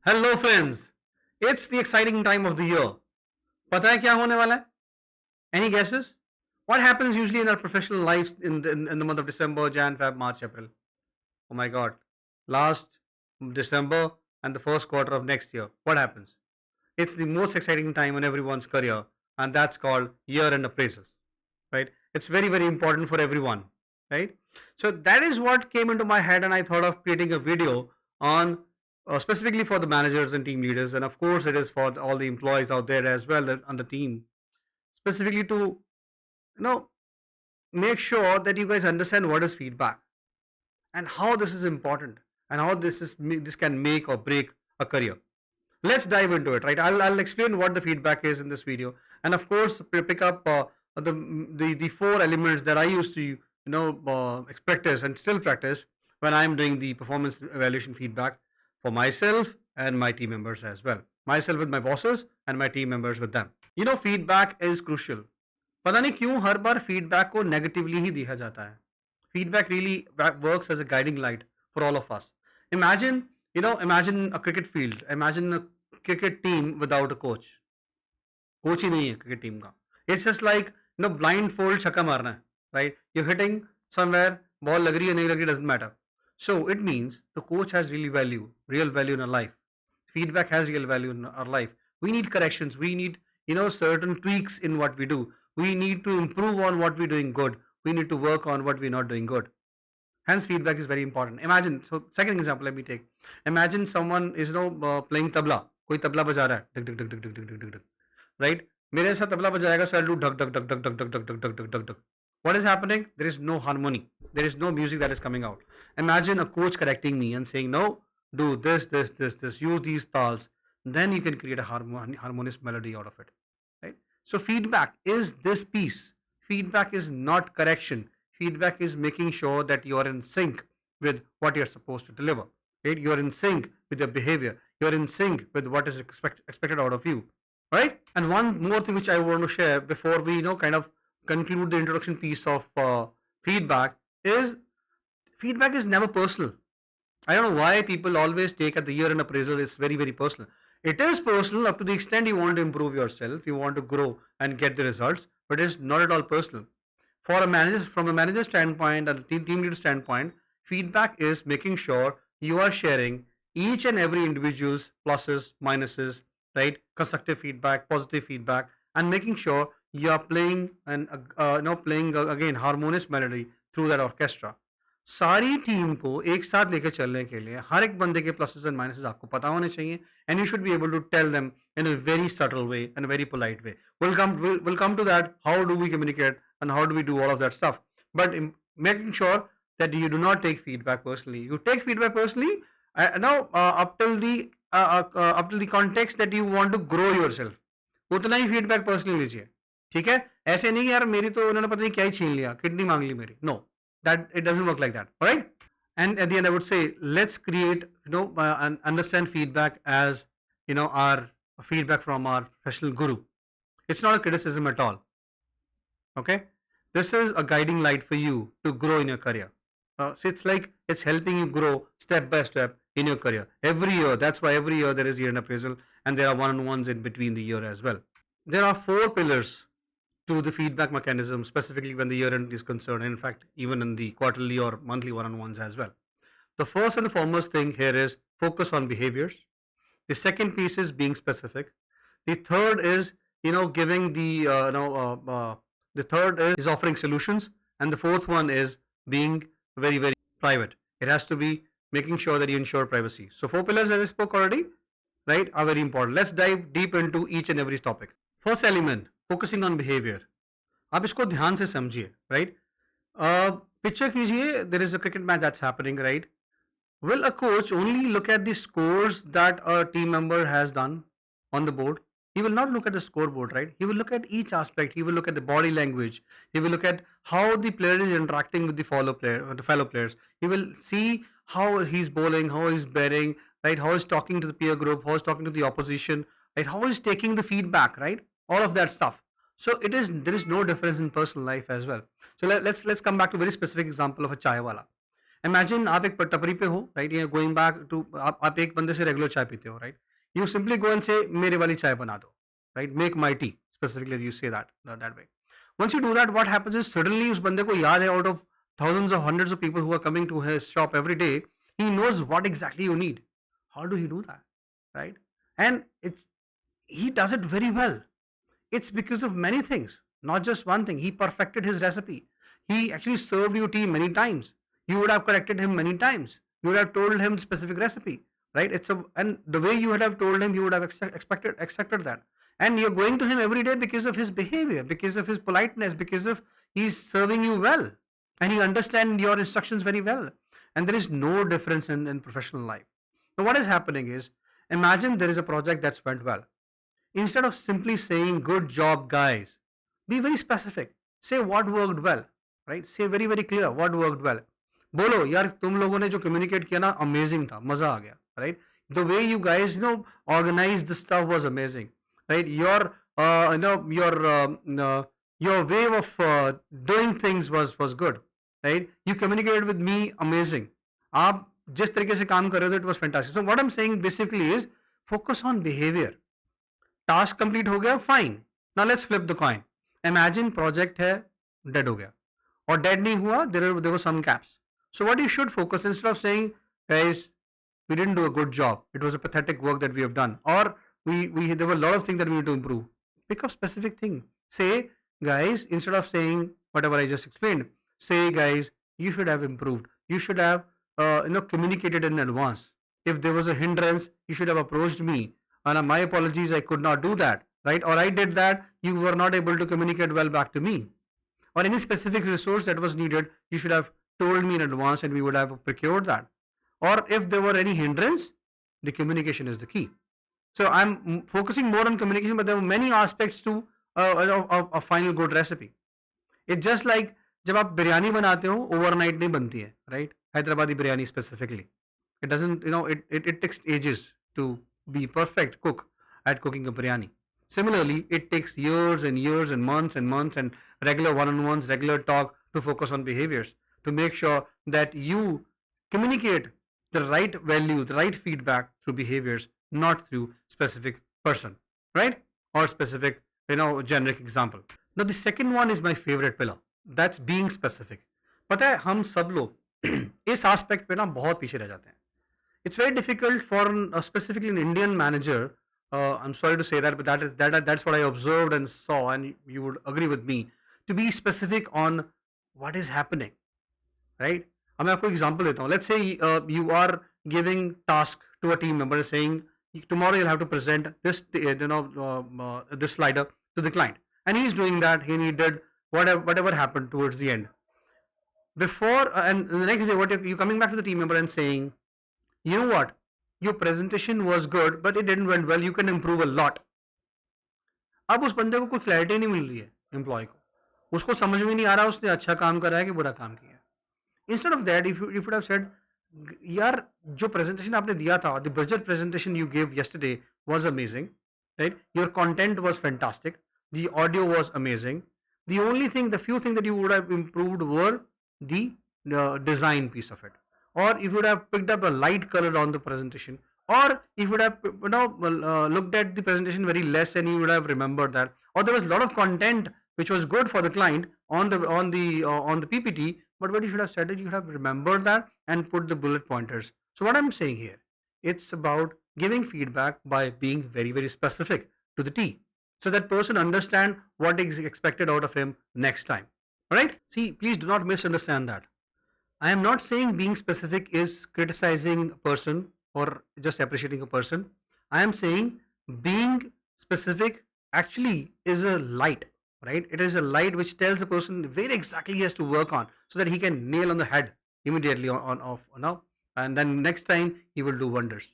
Hello friends, it's the exciting time of the year. पता है क्या होने वाला है? Any guesses? What happens usually in our professional lives in the month of December, Jan, Feb, March, April? Oh my God. Last December and the first quarter of next year. What happens? It's the most exciting time in everyone's career, and that's called year-end appraisals, right? It's very, very important for everyone, right? So that is what came into my head, and I thought of creating a video on specifically for the managers and team leaders, and of course, it is for all the employees out there as well on the team, specifically to make sure that you guys understand what is feedback and how this is important and how this can make or break a career. Let's dive into it, right? I'll explain what the feedback is in this video, and of course pick up the four elements that I used to practice and still practice when I'm doing the performance evaluation feedback for myself and my team members as well. Myself with my bosses and my team members with them. Feedback is crucial. पता नहीं क्यों हर बार feedback को negatively ही देखा जाता है. Feedback really works as a guiding light for all of us. Imagine a cricket field. Imagine a cricket team without a coach. Coach ही नहीं है cricket team का. It's just like blindfold छक्का मारना है, right? You're hitting somewhere, ball लग रही है नहीं लग रही doesn't matter. So it means the coach has real value in our life. Feedback has real value in our life. We need corrections. We need certain tweaks in what we do. We need to improve on what we're doing good. We need to work on what we're not doing good. Hence, feedback is very important. Imagine, so second example, let me take. Imagine someone is playing tabla. कोई तबला बजा रहा है, ढक ढक ढक ढक ढक ढक ढक ढक, right? मेरे साथ तबला बजाएगा, so I'll do ढक ढक ढक ढक ढक ढक ढक ढक ढक ढक ढक ढक. What is happening? There is no harmony. There is no music that is coming out. Imagine a coach correcting me and saying, no, do this, this, this, this, use these tals. Then you can create a harmonious melody out of it, right? So feedback is this piece. Feedback is not correction. Feedback is making sure that you are in sync with what you're supposed to deliver, right? You're in sync with your behavior. You're in sync with what is expected out of you, right? And one more thing which I want to share before we kind of conclude the introduction piece of feedback is feedback is never personal. I don't know why people always take at the year-end appraisal. It's very, very personal. It is personal up to the extent you want to improve yourself, you want to grow and get the results, but it's not at all personal. For a manager, from a manager standpoint and a team leader standpoint, feedback is making sure you are sharing each and every individual's pluses, minuses, right? Constructive feedback, positive feedback, and making sure you are playing and playing again harmonious melody through that orchestra. सारी team को एक साथ लेकर चलने के लिए हर एक बंदे के प्लसेस एंड माइनसेस आपको पता होने चाहिए and you should be able to tell them in a very subtle way and very polite way. We'll come to that. How do we communicate and how do we do all of that stuff? But making sure that you do not take feedback personally. You take feedback personally up till the context that you want to grow yourself. उतना ही feedback personally लीजिए, ठीक है? ऐसे नहीं यार मेरी तो उन्होंने पता नहीं क्या ही छीन लिया, किडनी मांग ली मेरी. No, that it doesn't work like that, all right? And at the end I would say let's create and understand feedback as our feedback from our professional guru. It's not a criticism at all, okay? This is a guiding light for you to grow in your career. So it's like it's helping you grow step by step in your career every year. That's why every year there is year-end appraisal and there are one-on-ones in between the year as well. There are 4 pillars to the feedback mechanism, specifically when the year end is concerned. In fact, even in the quarterly or monthly one-on-ones as well. The first and the foremost thing here is focus on behaviors. The second piece is being specific. The third is giving the third is offering solutions, and the fourth one is being very, very private. It has to be making sure that you ensure privacy. So 4 pillars, as I spoke already, right, are very important. Let's dive deep into each and every topic. First element, focusing on behavior. आप इसको ध्यान से समझिए, right? Picture कीजिए, there is a cricket match that's happening, right? Will a coach only look at the scores that a team member has done on the board? He will not look at the scoreboard, right? He will look at each aspect. He will look at the body language. He will look at how the player is interacting with the fellow players. He will see how he's bowling, how he's batting, right? How he's talking to the peer group, how he's talking to the opposition, right? How he's taking the feedback, right? All of that stuff. So there is no difference in personal life as well. So let's come back to a very specific example of a chai wala. Imagine आप एक टपरी पे हो, right? You're going back to आप एक बंदे से regular चाय पीते हो, right? You simply go and say मेरे वाली चाय बना दो, right? Make my tea. Specifically, you say that way. Once you do that, what happens is suddenly उस बंदे को याद है, out of thousands of hundreds of people who are coming to his shop every day, he knows what exactly you need. How do he do that, right? And he does it very well. It's because of many things, not just one thing. He perfected his recipe. He actually served you tea many times. You would have corrected him many times. You would have told him specific recipe, right? And the way you would have told him, you would have accepted that. And you're going to him every day because of his behavior, because of his politeness, because of he's serving you well, and he understands your instructions very well. And there is no difference in professional life. So what is happening is, imagine there is a project that's went well. Instead of simply saying good job guys, be very specific. Say what worked well, right? Say very very clear what worked well. बोलो यार तुम लोगों ने जो communicate किया ना amazing था, मजा आ गया, right? The way you guys organized the stuff was amazing, right? Your way of doing things was good, right? You communicated with me amazing. आप जिस तरीके से काम कर रहे थे, it was fantastic. So what I'm saying basically is focus on behavior. Task complete हो गया, fine. Now let's flip the coin. Imagine project है, डेड हो गया, और डेड नहीं हुआ, there were some gaps. So what you should focus, instead of saying guys we didn't do a good job, it was a pathetic work that we have done, or we there were a lot of things that we need to improve. Pick up specific thing. Say guys, instead of saying whatever I just explained, say guys, you should have improved, you should have communicated in advance. If there was a hindrance, you should have approached me, and my apologies, I could not do that, right? Or I did that, you were not able to communicate well back to me. Or any specific resource that was needed, you should have told me in advance and we would have procured that. Or if there were any hindrance, the communication is the key. So I'm focusing more on communication, but there are many aspects to a final good recipe. It's just like जब आप बिरयानी बनाते हो, overnight नहीं बनती है, right? Hyderabadi biryani specifically, it doesn't, it takes ages to be perfect cook at cooking a biryani. Similarly, it takes years and years and months and regular one-on-ones, regular talk to focus on behaviors, to make sure that you communicate the right value, the right feedback through behaviors, not through specific person, right? Or specific, generic example. Now, the second one is my favorite pillar. That's being specific. पता है हम सब लोग इस aspect पे ना बहुत पीछे रह जाते हैं. It's very difficult for specifically an Indian manager. I'm sorry to say that, but that's what I observed and saw, and you would agree with me, to be specific on what is happening, right? अब मैं आपको example देता हूँ. Let's say you are giving task to a team member, saying tomorrow you'll have to present this this slider to the client, and he's doing that, and he did whatever happened towards the end. Before and the next day, what you coming back to the team member and saying, you know what, your presentation was good, but it didn't went well, you can improve a lot. अब उस बंदे को कोई clarity नहीं मिल रही है, employ को, उसको समझ में नहीं आ रहा उसने अच्छा काम करा है कि बुरा काम किया. Instead of that, if you would have said, यार जो presentation आपने दिया था, the budget presentation you gave yesterday was amazing, right? Your content was fantastic, the audio was amazing. The only thing, the few things that you would have improved were the design piece of it, or if you would have picked up a light color on the presentation, or if you would have looked at the presentation very less and you would have remembered that, or there was a lot of content which was good for the client on the PPT, but what you should have said is you should have remembered that and put the bullet pointers. So what I'm saying here, it's about giving feedback by being very very specific to the T, so that person understand what is expected out of him next time. Right? See, please do not misunderstand that. I am not saying being specific is criticizing a person or just appreciating a person. I am saying being specific actually is a light, right? It is a light which tells the person where exactly he has to work on, so that he can nail on the head immediately now, and then next time he will do wonders.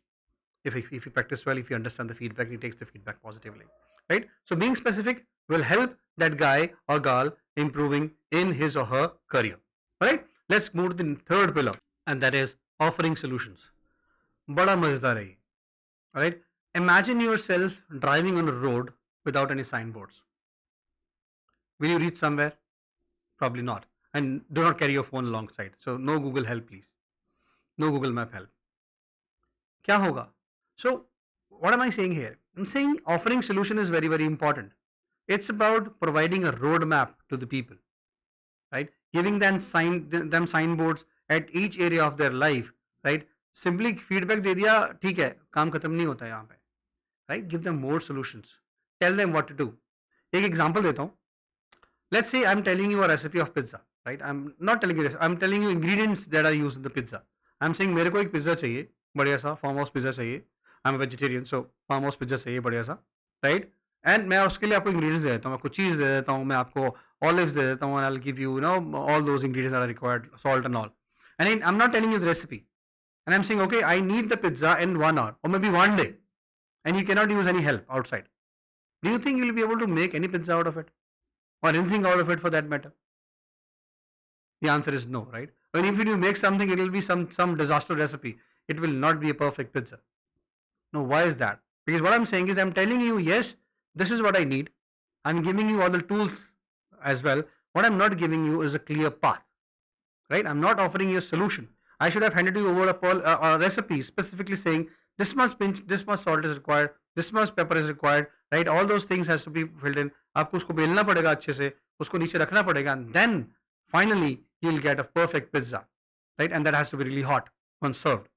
If he practice well, if he understand the feedback, he takes the feedback positively, right? So being specific will help that guy or girl improving in his or her career. All right, let's move to the third pillar, and that is offering solutions. Bada mazedar hai. All right, imagine yourself driving on a road without any signboards. Will you reach somewhere? Probably not. And do not carry your phone alongside. So no Google help, please. no Google Map help. क्या होगा? So what am I saying here? I'm saying offering solution is very, very important. It's about providing a roadmap to the people, right? Giving them signboards at each area of their life, right? Simply feedback दे दिया, ठीक है, काम खत्म नहीं होता यहाँ पे, right? Give them more solutions. Tell them what to do. एक example देता हूँ. Let's say I'm telling you a recipe of pizza, right? I'm not telling you this. I'm telling you ingredients that are used in the pizza. I'm saying मेरे को एक pizza चाहिए, बढ़िया सा farm house pizza चाहिए. I'm a vegetarian, so farm house pizza चाहिए बढ़िया सा, right? एंड मैं उसके लिए आपको इंग्रेडिएंट्स दे देता हूँ, आपको चीज़ दे देता हूँ, मैं आपको ऑलिव्स दे देता हूँ, and I'll give you, you know, all those ingredients that are required, salt and all. And I'm not telling you the recipe. And I'm saying, okay, I need the pizza in 1 hour or maybe 1 day, and you cannot use any help outside. Do you think you'll be able to make any pizza out of it? Or anything out of it for that matter? The answer is no, right? And if you make something, it will be some disaster recipe. It will not be a perfect pizza. No, why is that? Because what I'm saying is I'm telling you, yes, this is what I need. I'm giving you all the tools as well. What I'm not giving you is a clear path, right? I'm not offering you a solution. I should have handed you over a recipe specifically saying this much pinch, this much salt is required, this much pepper is required, right? All those things has to be filled in. आपको उसको बेलना पड़ेगा अच्छे से, उसको नीचे रखना पड़ेगा, and then finally you'll get a perfect pizza, right? And that has to be really hot once served,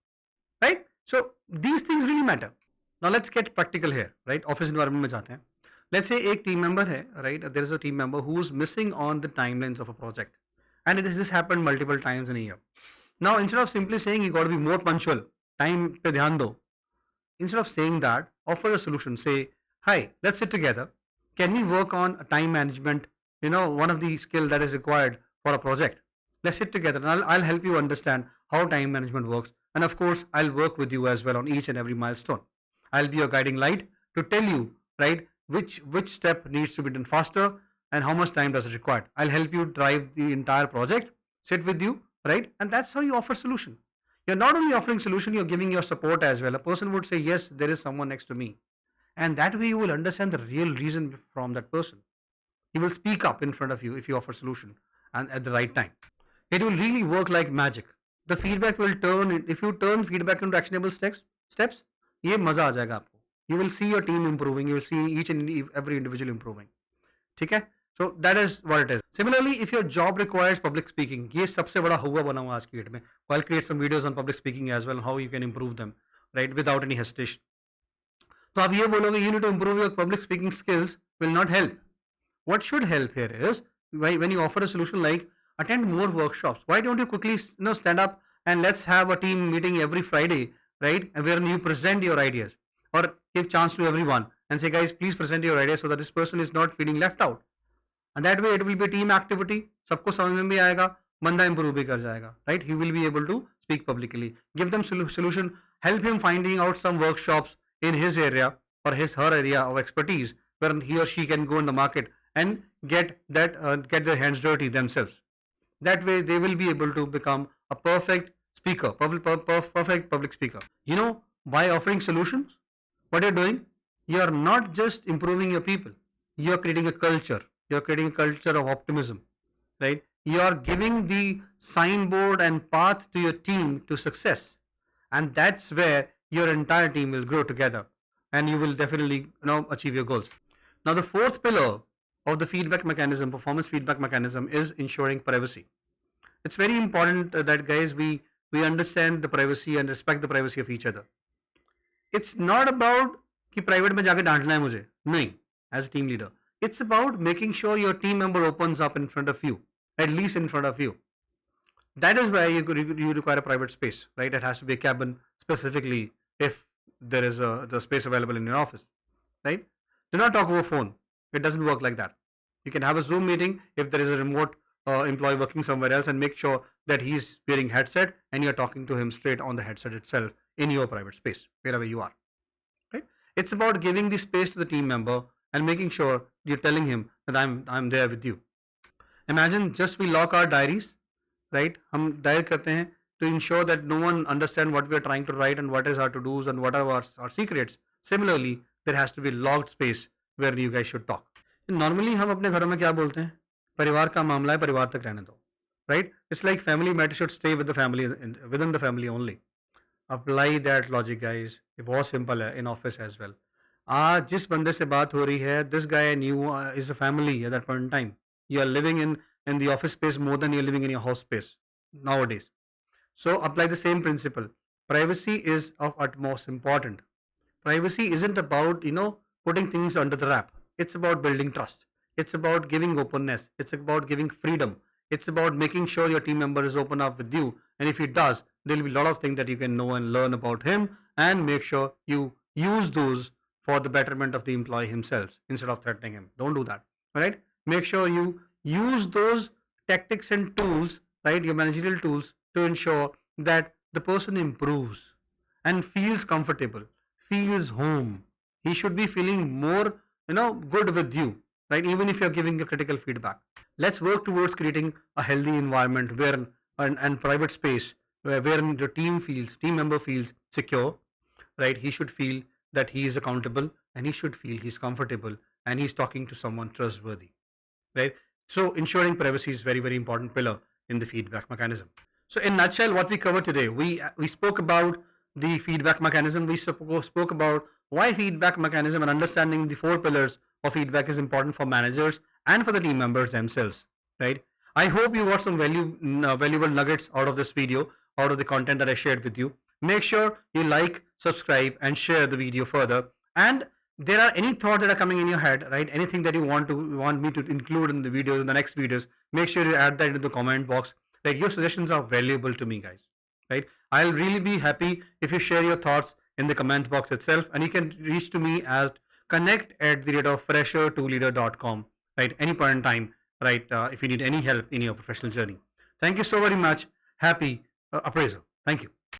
right? So these things really matter. Now let's get practical here, right? Office environment में जाते हैं. Let's say एक team member है, right? There is a team member who is missing on the timelines of a project, and this happened multiple times in a year. Now instead of simply saying you got to be more punctual, time पे ध्यान दो. Instead of saying that, offer a solution. Say, hi, let's sit together. Can we work on a time management? You know, one of the skill that is required for a project. Let's sit together and I'll help you understand how time management works. And of course, I'll work with you as well on each and every milestone. I'll be your guiding light to tell you, right, which step needs to be done faster and how much time does it require. I'll help you drive the entire project, sit with you, right? And that's how you offer solution. You're not only offering solution, you're giving your support as well. A person would say, yes, there is someone next to me. And that way you will understand the real reason from that person. He will speak up in front of you if you offer solution and at the right time. It will really work like magic. The feedback will turn, if you turn feedback into actionable steps, ये मजा आ जाएगा आपको. You will see your team improving. You will see each and every individual improving. ठीक है? So that is what it is. Similarly, if your job requires public speaking, ये सबसे बड़ा हुआ बना हुआ आज की डेट में. I'll create some videos on public speaking as well, how you can improve them, right, without any hesitation. तो आप ये बोलोगे you need to improve your public speaking skills will not help. What should help here is when you offer a solution like attend more workshops. Why don't you quickly stand up and let's have a team meeting every Friday, right, where you present your ideas or give chance to everyone and say guys please present your ideas so that this person is not feeling left out. And that way it will be a team activity. सबको समझ में भी आएगा, बंदा improve भी कर जाएगा, right? He will be able to speak publicly. Give them solution. Help him finding out some workshops in his area or her area of expertise where he or she can go in the market and get their hands dirty themselves. That way they will be able to become a perfect speaker, perfect public speaker. You know, by offering solutions, what you're doing, you're not just improving your people, you're creating a culture. You're creating a culture of optimism, right? You're giving the signboard and path to your team to success. And that's where your entire team will grow together and you will definitely achieve your goals. Now, the fourth pillar of the feedback mechanism, performance feedback mechanism, is ensuring privacy. It's very important that guys, we understand the privacy and respect the privacy of each other. It's not about कि private में जाके डांटना है मुझे, नहीं, as a team leader. It's about making sure your team member opens up in front of you, at least in front of you. That is why you require a private space, right? It has to be a cabin specifically if there is the space available in your office, right? Do not talk over phone. It doesn't work like that. You can have a Zoom meeting if there is a remote employee working somewhere else and make sure that he's wearing headset and you're talking to him straight on the headset itself in your private space, wherever you are, right? It's about giving the space to the team member and making sure you're telling him that I'm there with you. Imagine just we lock our diaries, right? हम diary करते हैं to ensure that no one understand what we are trying to write and what is our to-dos and what are our secrets. Similarly, there has to be locked space where you guys should talk. Normally हम अपने घरों में क्या बोलते हैं? परिवार का मामला है, परिवार तक रहने दो, right? It's like family matter should stay with the family, within the family only. Apply that logic, guys. ये बहुत simple है in office as well. आज जिस बंदे से बात हो रही है, this guy and you is a family at that point in time. You are living in the office space more than you're living in your house space nowadays. So apply the same principle. Privacy is of utmost important. Privacy isn't about, putting things under the wrap. It's about building trust. It's about giving openness. It's about giving freedom. It's about making sure your team member is open up with you. And if he does, there'll be a lot of things that you can know and learn about him, and make sure you use those for the betterment of the employee himself instead of threatening him. Don't do that. All right? Make sure you use those tactics and tools, right? Your managerial tools, to ensure that the person improves and feels comfortable, feels home. He should be feeling more, good with you, right? Even if you're giving a critical feedback. Let's work towards creating a healthy environment where and private space wherein the team member feels secure, right? He should feel that he is accountable, and he should feel he's comfortable and he's talking to someone trustworthy, right? So ensuring privacy is very, very important pillar in the feedback mechanism. So in nutshell, what we covered today, we spoke about the feedback mechanism. We spoke about why feedback mechanism and understanding the 4 pillars of feedback is important for managers and for the team members themselves, right? I hope you got some valuable nuggets out of this video, out of the content that I shared with you. Make sure you like, subscribe, and share the video further. And there are any thoughts that are coming in your head, right? Anything that you want me to include in the videos, in the next videos, make sure you add that into the comment box. Right? Your suggestions are valuable to me, guys. Right? I'll really be happy if you share your thoughts in the comment box itself, and you can reach to me at connect@fresher2leader.com. Right? Any point in time. Right? If you need any help in your professional journey. Thank you so very much. Happy appraisal. Thank you.